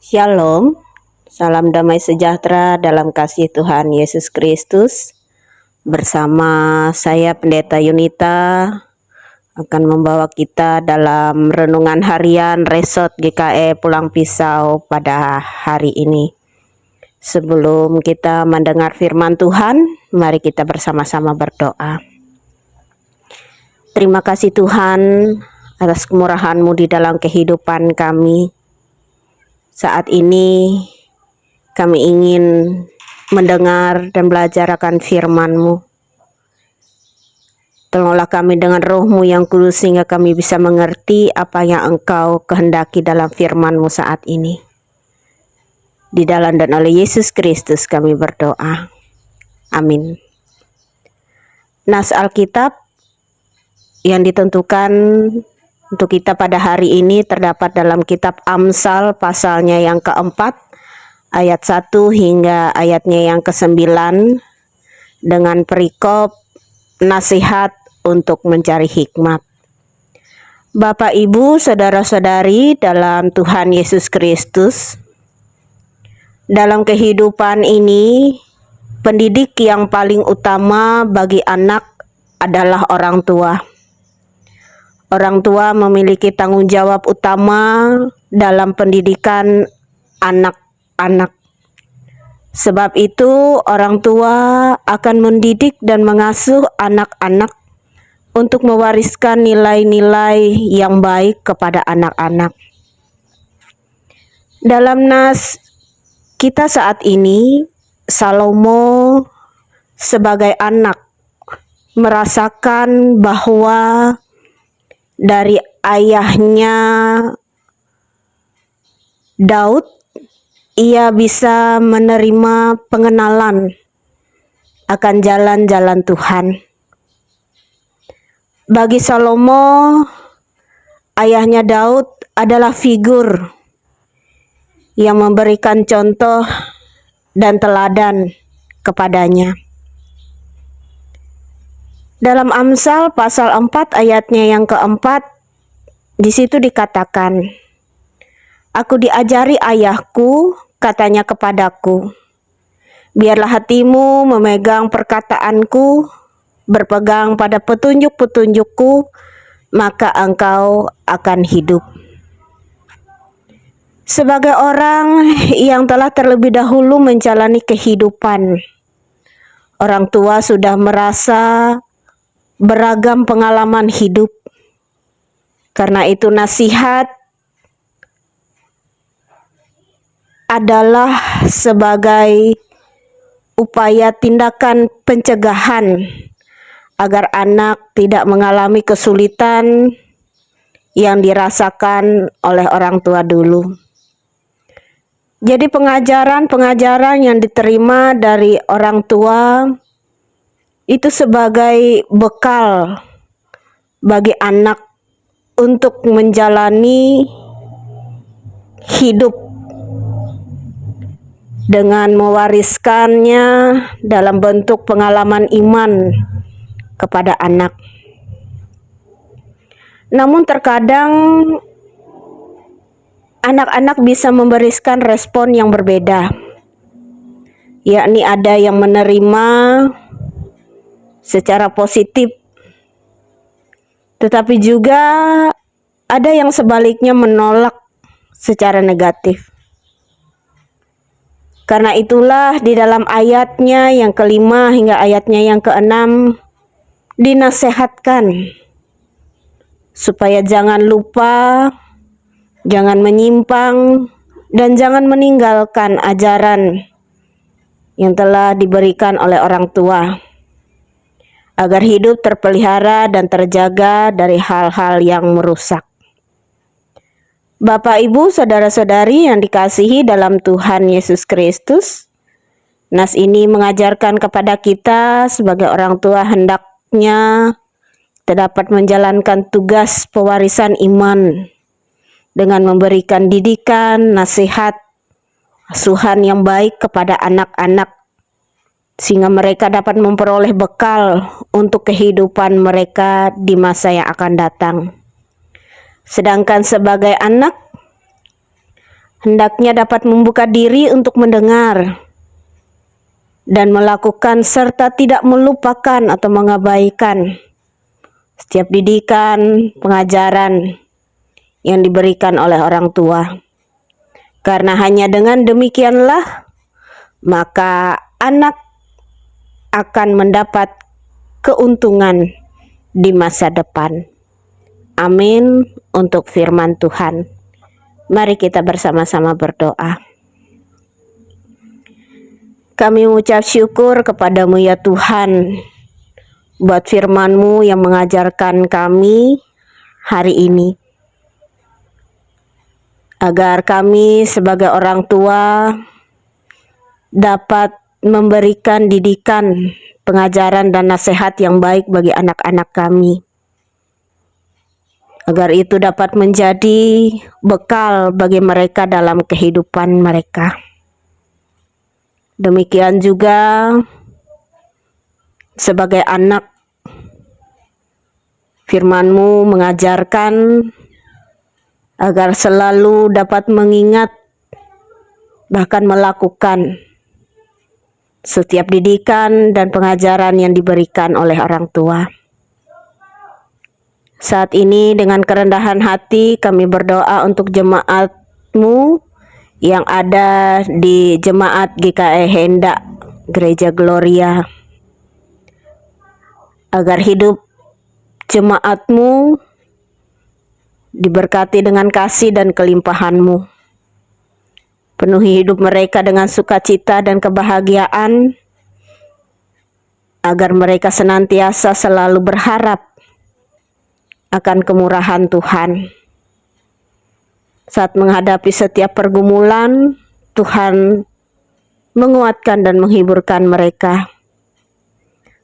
Shalom, salam damai sejahtera dalam kasih Tuhan Yesus Kristus. Bersama saya Pendeta Yunita akan membawa kita dalam renungan harian Resort GKE Pulang Pisau pada hari ini. Sebelum kita mendengar firman Tuhan, mari kita bersama-sama berdoa. Terima kasih Tuhan atas kemurahan-Mu di dalam kehidupan kami. Saat ini kami ingin mendengar dan belajar akan firman-Mu. Tolonglah kami dengan Roh-Mu yang kudus sehingga kami bisa mengerti apa yang Engkau kehendaki dalam firman-Mu saat ini. Di dalam dan oleh Yesus Kristus kami berdoa. Amin. Nas Alkitab yang ditentukan untuk kita pada hari ini terdapat dalam kitab Amsal pasalnya yang keempat, ayat 1 hingga ayatnya yang ke-9 dengan perikop nasihat untuk mencari hikmat. Bapak, Ibu, saudara-saudari dalam Tuhan Yesus Kristus, dalam kehidupan ini, pendidik yang paling utama bagi anak adalah orang tua. Orang tua memiliki tanggung jawab utama dalam pendidikan anak-anak. Sebab itu, orang tua akan mendidik dan mengasuh anak-anak untuk mewariskan nilai-nilai yang baik kepada anak-anak. Dalam nas kita saat ini, Salomo sebagai anak merasakan bahwa dari ayahnya Daud, ia bisa menerima pengenalan akan jalan-jalan Tuhan. Bagi Salomo, ayahnya Daud adalah figur yang memberikan contoh dan teladan kepadanya. Dalam Amsal pasal 4 ayatnya yang keempat, di situ dikatakan, "Aku diajari ayahku, katanya kepadaku, biarlah hatimu memegang perkataanku, berpegang pada petunjuk-petunjukku, maka engkau akan hidup." Sebagai orang yang telah terlebih dahulu menjalani kehidupan, orang tua sudah merasa beragam pengalaman hidup. Karena itu nasihat adalah sebagai upaya tindakan pencegahan agar anak tidak mengalami kesulitan yang dirasakan oleh orang tua dulu. Jadi pengajaran-pengajaran yang diterima dari orang tua itu sebagai bekal bagi anak untuk menjalani hidup dengan mewariskannya dalam bentuk pengalaman iman kepada anak. Namun terkadang anak-anak bisa memberikan respon yang berbeda, yakni ada yang menerima secara positif, tetapi juga ada yang sebaliknya menolak secara negatif. Karena itulah di dalam ayatnya yang kelima hingga ayatnya yang keenam dinasehatkan supaya jangan lupa, jangan menyimpang, dan jangan meninggalkan ajaran yang telah diberikan oleh orang tua, agar hidup terpelihara dan terjaga dari hal-hal yang merusak. Bapak, Ibu, saudara-saudari yang dikasihi dalam Tuhan Yesus Kristus, nas ini mengajarkan kepada kita sebagai orang tua hendaknya dapat menjalankan tugas pewarisan iman dengan memberikan didikan, nasihat, asuhan yang baik kepada anak-anak, sehingga mereka dapat memperoleh bekal untuk kehidupan mereka di masa yang akan datang. Sedangkan sebagai anak, hendaknya dapat membuka diri untuk mendengar dan melakukan serta tidak melupakan atau mengabaikan setiap didikan, pengajaran yang diberikan oleh orang tua. Karena hanya dengan demikianlah maka anak akan mendapat keuntungan di masa depan. Amin untuk firman Tuhan. Mari kita bersama-sama berdoa. Kami mengucap syukur kepadamu ya Tuhan, buat firman-Mu yang mengajarkan kami hari ini. Agar kami sebagai orang tua dapat memberikan didikan, pengajaran dan nasihat yang baik bagi anak-anak kami. Agar itu dapat menjadi bekal bagi mereka dalam kehidupan mereka. Demikian juga sebagai anak, firman-Mu mengajarkan agar selalu dapat mengingat bahkan melakukan setiap didikan dan pengajaran yang diberikan oleh orang tua. Saat ini dengan kerendahan hati kami berdoa untuk jemaat-Mu yang ada di Jemaat GKI Hendak Gereja Gloria. Agar hidup jemaat-Mu diberkati dengan kasih dan kelimpahan-Mu. Penuhi hidup mereka dengan sukacita dan kebahagiaan, agar mereka senantiasa selalu berharap akan kemurahan Tuhan. Saat menghadapi setiap pergumulan, Tuhan menguatkan dan menghiburkan mereka.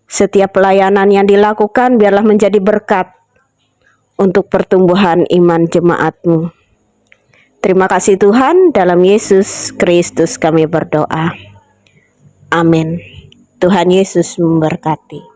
Setiap pelayanan yang dilakukan biarlah menjadi berkat untuk pertumbuhan iman jemaat-Mu. Terima kasih Tuhan, dalam Yesus Kristus kami berdoa. Amin. Tuhan Yesus memberkati.